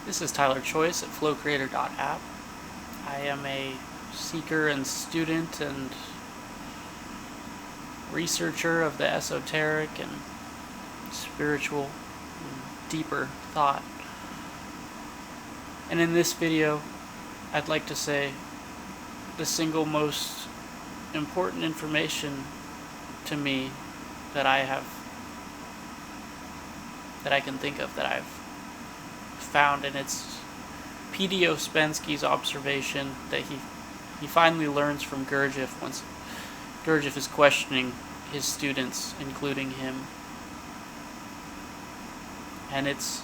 This is Tyler Choice at flowcreator.app. I am a seeker and student and researcher of the esoteric and spiritual and deeper thought. And in this video, I'd like to say the single most important information to me that I can think of, that I've found, and it's P.D. Ouspensky's observation that he finally learns from Gurdjieff once Gurdjieff is questioning his students, including him. And it's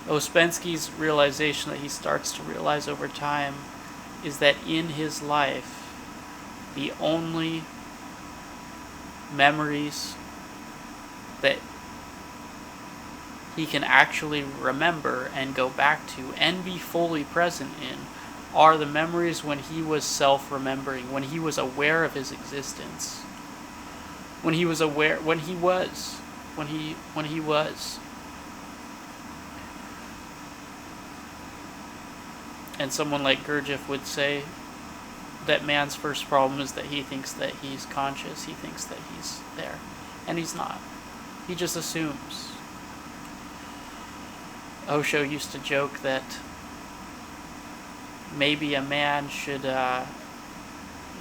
Ouspensky's realization that he starts to realize over time is that in his life, the only memories that he can actually remember and go back to and be fully present in are the memories when he was self-remembering, when he was aware of his existence, when he was. And someone like Gurdjieff would say that man's first problem is that he thinks that he's conscious, he thinks that he's there, and he's not. He just assumes. Osho used to joke that maybe a man should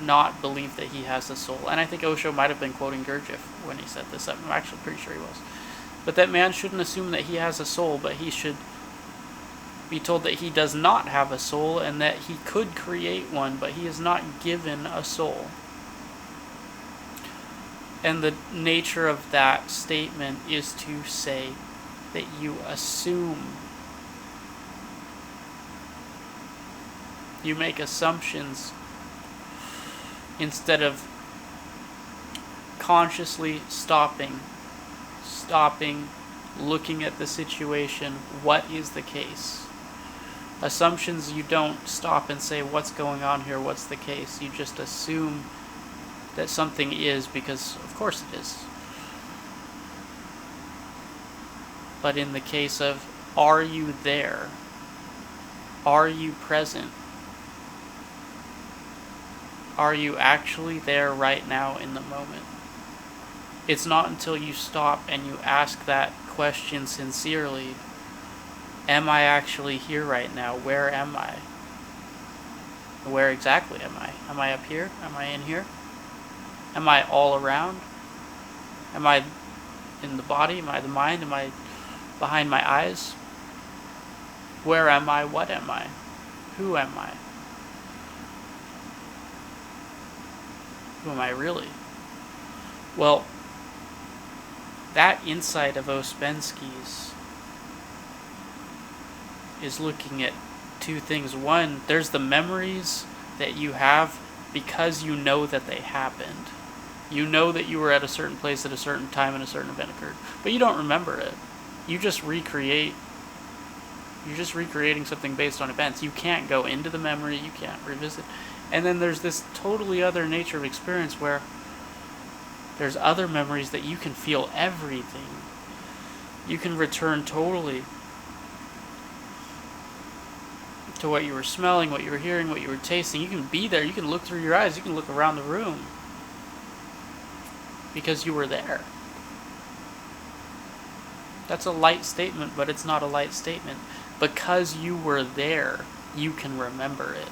not believe that he has a soul. And I think Osho might have been quoting Gurdjieff when he said this. I'm actually pretty sure he was. But that man shouldn't assume that he has a soul, but he should be told that he does not have a soul and that he could create one, but he is not given a soul. And the nature of that statement is to say that you assume. You make assumptions instead of consciously stopping, looking at the situation. What is the case? Assumptions, you don't stop and say, what's going on here? What's the case? You just assume that something is because, of course, it is. But in the case of, are you there? Are you present? Are you actually there right now in the moment? It's not until you stop and you ask that question sincerely, am I actually here right now? Where am I? Where exactly am I? Am I up here? Am I in here? Am I all around? Am I in the body? Am I the mind? Am I behind my eyes? Where am I? What am I? Who am I? Who am I really? Well, that insight of Ouspensky's is looking at two things. One, there's the memories that you have because you know that they happened. You know that you were at a certain place at a certain time and a certain event occurred, but you don't remember it. You just recreate. You're just recreating something based on events. You can't go into the memory. You can't revisit. And then there's this totally other nature of experience where there's other memories that you can feel everything. You can return totally to what you were smelling, what you were hearing, what you were tasting. You can be there. You can look through your eyes. You can look around the room because you were there. That's a light statement, but it's not a light statement. Because you were there, you can remember it.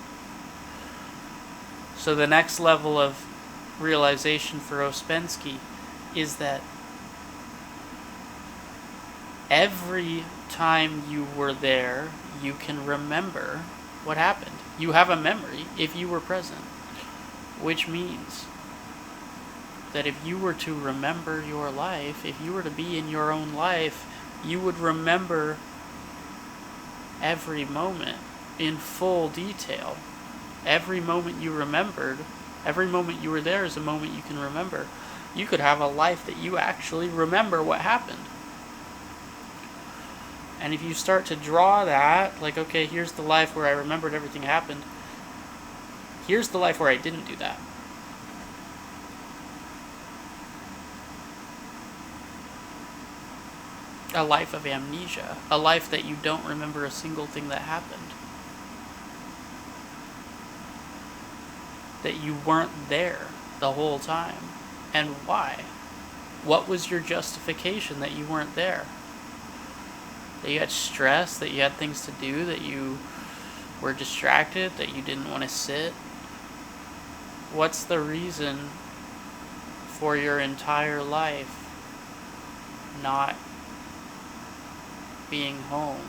So the next level of realization for Ouspensky is that every time you were there, you can remember what happened. You have a memory if you were present, which means that if you were to remember your life, if you were to be in your own life, you would remember every moment in full detail. Every moment you remembered, every moment you were there is a moment you can remember. You could have a life that you actually remember what happened. And if you start to draw that, like, okay, here's the life where I remembered everything happened. Here's the life where I didn't do that. A life of amnesia. A life that you don't remember a single thing that happened. That you weren't there the whole time. And why? What was your justification that you weren't there? That you had stress, that you had things to do, that you were distracted, that you didn't want to sit? What's the reason for your entire life not being home?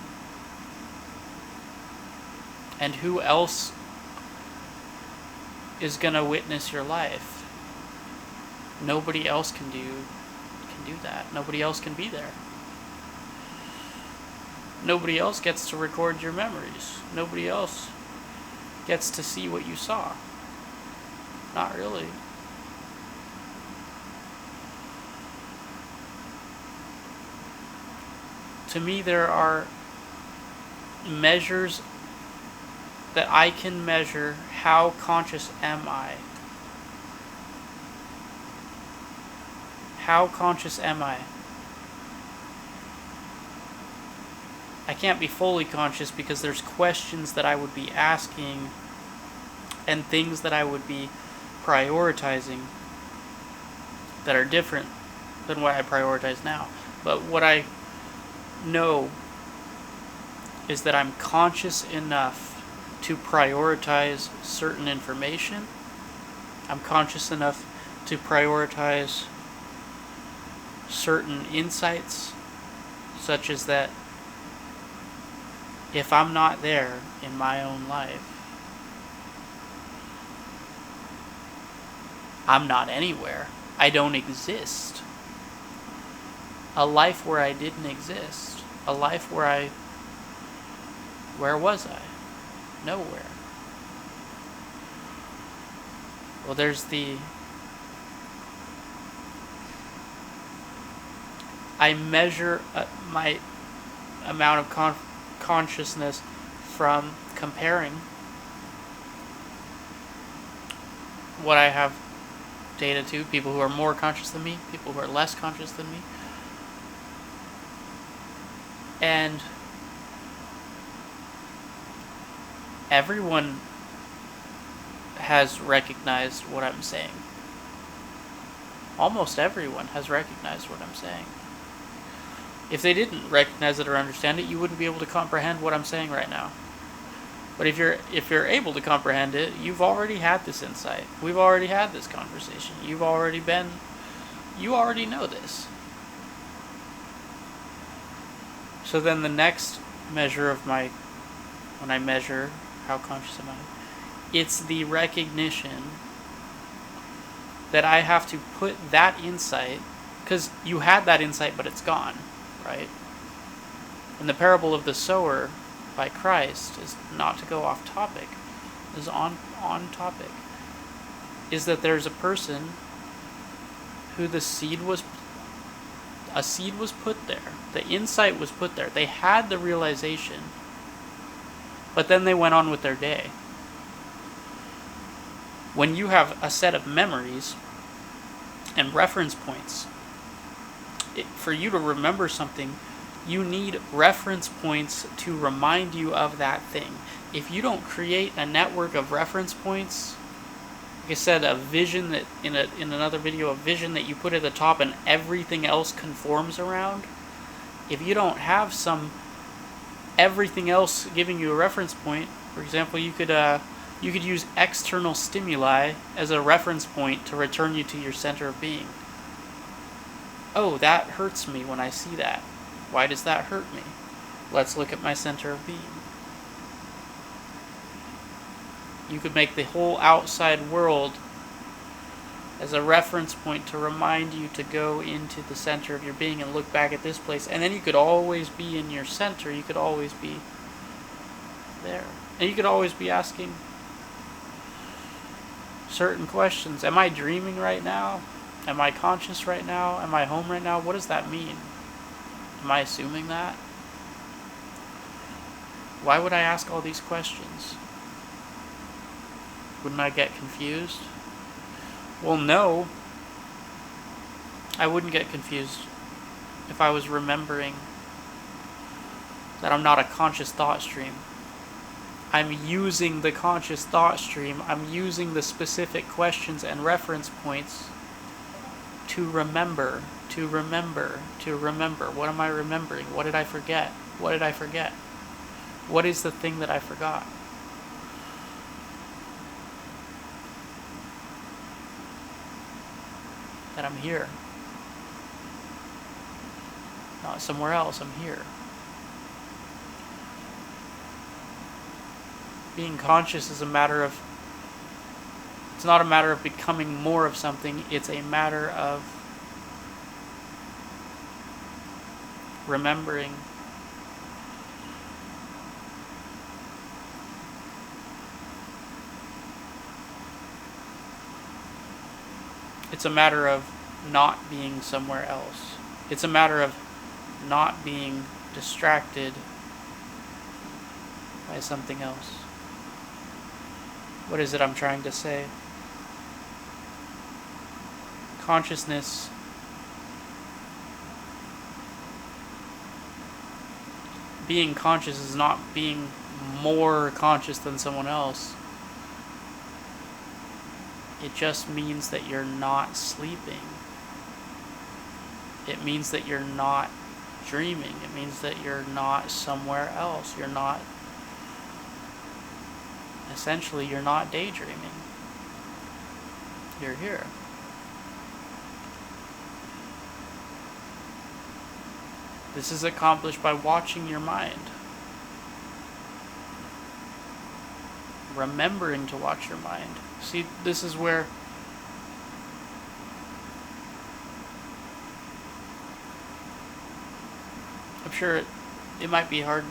And who else is going to witness your life? Nobody else can do that. Nobody else can be there. Nobody else gets to record your memories. Nobody else gets to see what you saw. Not really. To me, there are measures that I can measure. How conscious am I? How conscious am I? I can't be fully conscious because there's questions that I would be asking and things that I would be prioritizing that are different than what I prioritize now. But what I know is that I'm conscious enough to prioritize certain information. I'm conscious enough to prioritize certain insights, such as that if I'm not there in my own life, I'm not anywhere. I don't exist. A life where I didn't exist. A life where was I? Nowhere. Well, there's I measure my amount of consciousness from comparing what I have data to people who are more conscious than me, people who are less conscious than me. And everyone has recognized what I'm saying. Almost everyone has recognized what I'm saying. If they didn't recognize it or understand it, you wouldn't be able to comprehend what I'm saying right now. But if you're able to comprehend it, you've already had this insight. We've already had this conversation. You already know this. So then the next measure of when I measure how conscious am I, it's the recognition that I have to put that insight, because you had that insight but it's gone, right? And the parable of the sower by Christ is not to go off topic, is on topic, is that there's a person who a seed was put there. The insight was put there. They had the realization, but then they went on with their day. When you have a set of memories and reference points, for you to remember something, you need reference points to remind you of that thing. If you don't create a network of reference points, like I said, a vision that in another video, a vision that you put at the top and everything else conforms around, if you don't have everything else giving you a reference point, for example, you could use external stimuli as a reference point to return you to your center of being. Oh, that hurts me when I see that. Why does that hurt me? Let's look at my center of being. You could make the whole outside world as a reference point to remind you to go into the center of your being and look back at this place. And then you could always be in your center. You could always be there. And you could always be asking certain questions. Am I dreaming right now? Am I conscious right now? Am I home right now? What does that mean? Am I assuming that? Why would I ask all these questions? Wouldn't I get confused? Well, no. I wouldn't get confused if I was remembering that I'm not a conscious thought stream. I'm using the conscious thought stream, I'm using the specific questions and reference points to remember, to remember, to remember. What am I remembering? What did I forget? What did I forget? What is the thing that I forgot? That I'm here. Not somewhere else, I'm here. Being conscious is a matter of, it's not a matter of becoming more of something, it's a matter of remembering. It's a matter of not being somewhere else. It's a matter of not being distracted by something else. What is it I'm trying to say? Consciousness being conscious is not being more conscious than someone else. It just means that you're not sleeping. It means that you're not dreaming. It means that you're not somewhere else. You're not, essentially, you're not daydreaming. You're here. This is accomplished by watching your mind. Remembering to watch your mind. See, this is where I'm sure it might be hard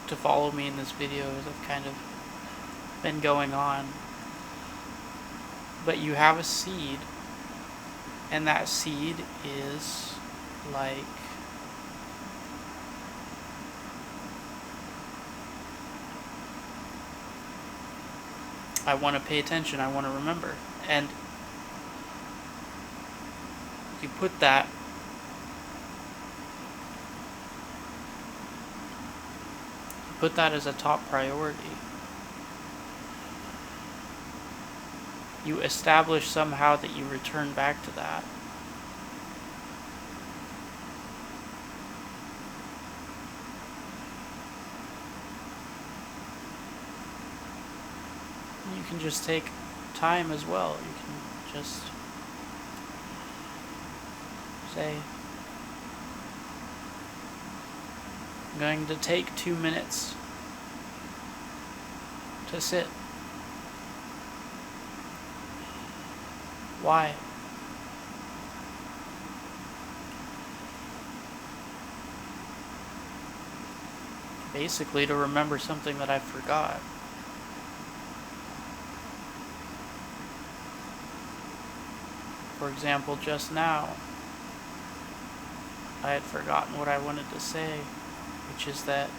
to follow me in this video as I've kind of been going on. But you have a seed, and that seed is like I want to pay attention, I want to remember. And you put that as a top priority. You establish somehow that you return back to that. You can just take time as well. You can just say, I'm going to take 2 minutes to sit. Why? Basically to remember something that I forgot. For example, just now, I had forgotten what I wanted to say, which is that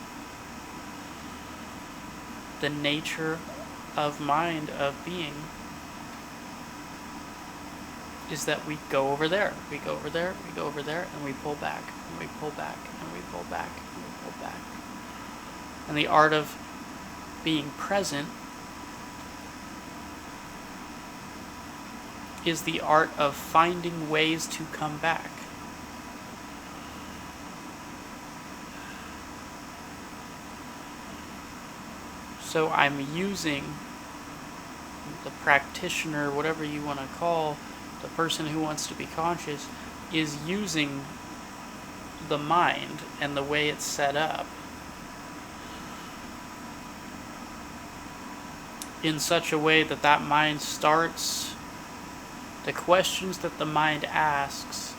the nature of mind, of being, is that we go over there, we go over there, we go over there, and we pull back, and we pull back, and we pull back, and we pull back. And the art of being present is the art of finding ways to come back. So I'm using the practitioner, whatever you want to call the person who wants to be conscious, is using the mind and the way it's set up in such a way that that mind starts, the questions that the mind asks,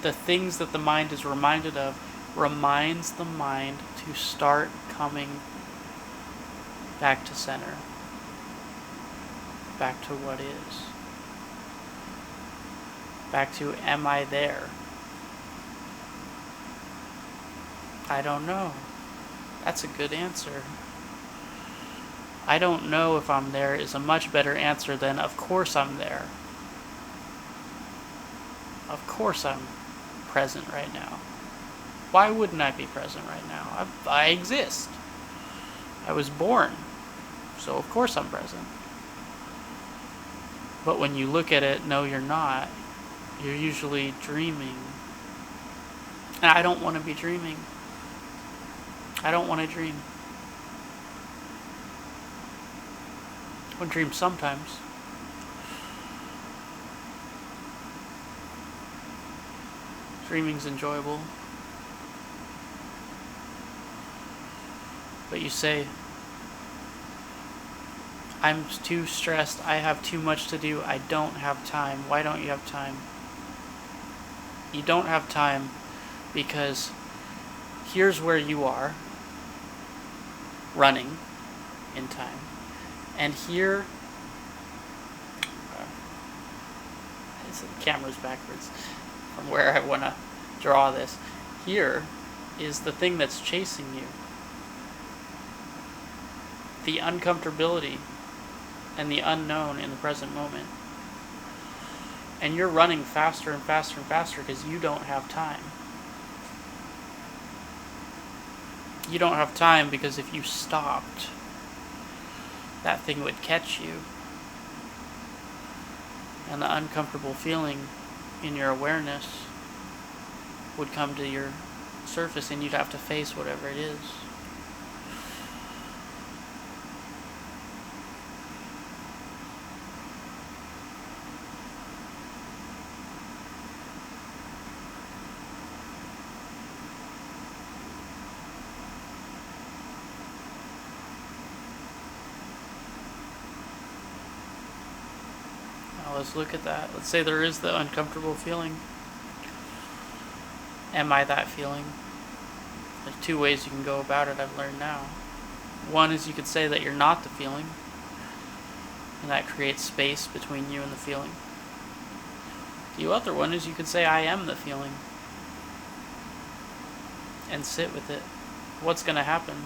the things that the mind is reminded of, reminds the mind to start coming back to center, back to what is, back to, am I there? I don't know. That's a good answer. I don't know if I'm there is a much better answer than, of course I'm there. Of course I'm present right now. Why wouldn't I be present right now? I exist. I was born, so of course I'm present. But when you look at it, no, you're not. You're usually dreaming. And I don't want to be dreaming. I don't want to dream. I want to dream sometimes. Dreaming's enjoyable. But you say, I'm too stressed, I have too much to do, I don't have time. Why don't you have time? You don't have time because here's where you are, running in time. And here, the camera's backwards from where I want to draw this. Here is the thing that's chasing you. The uncomfortability and the unknown in the present moment. And you're running faster and faster and faster because you don't have time. You don't have time because if you stopped, that thing would catch you. And the uncomfortable feeling in your awareness would come to your surface and you'd have to face whatever it is. Let's look at that. Let's say there is the uncomfortable feeling. Am I that feeling? There's two ways you can go about it, I've learned now. One is you could say that you're not the feeling, and that creates space between you and the feeling. The other one is you could say I am the feeling, and sit with it. What's going to happen?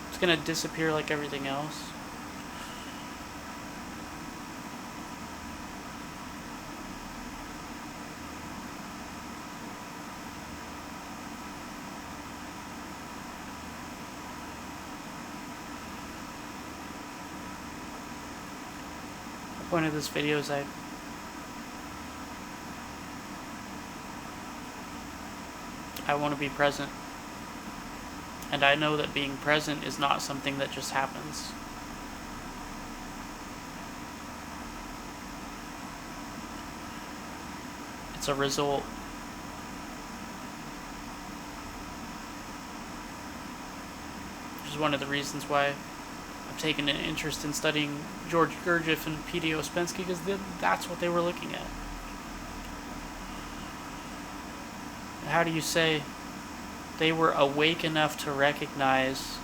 It's going to disappear like everything else. The point of this video is I want to be present. And I know that being present is not something that just happens. It's a result. Which is one of the reasons why I've taken an interest in studying George Gurdjieff and P.D. Ouspensky, because that's what they were looking at. How do you say they were awake enough to recognize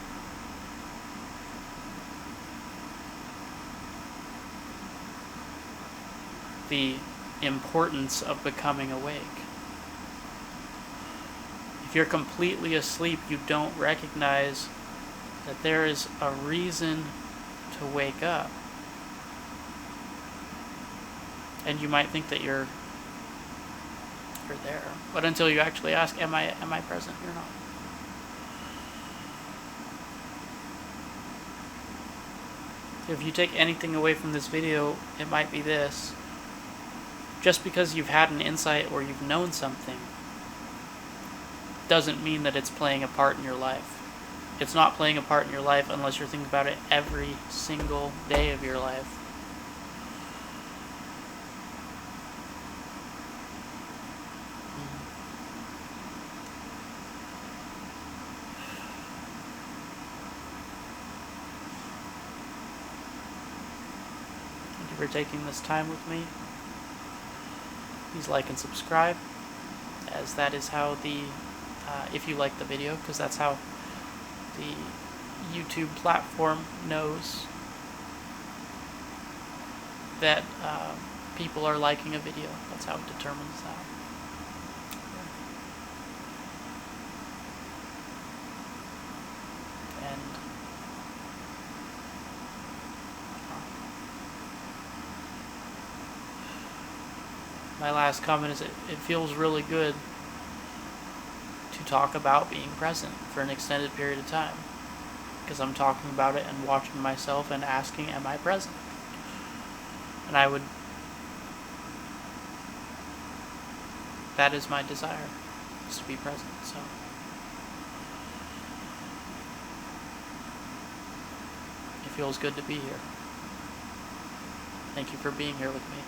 the importance of becoming awake? If you're completely asleep, you don't recognize that there is a reason to wake up. And you might think that you're there. But until you actually ask, am I present? You're not. If you take anything away from this video, it might be this. Just because you've had an insight or you've known something doesn't mean that it's playing a part in your life. It's not playing a part in your life unless you're thinking about it every single day of your life. Thank you for taking this time with me. Please like and subscribe, as that is how the, if you like the video, because that's how the YouTube platform knows that people are liking a video. That's how it determines that. And my last comment is it feels really good to talk about being present for an extended period of time. Because I'm talking about it and watching myself and asking, am I present? And that is my desire, is to be present, so. It feels good to be here. Thank you for being here with me.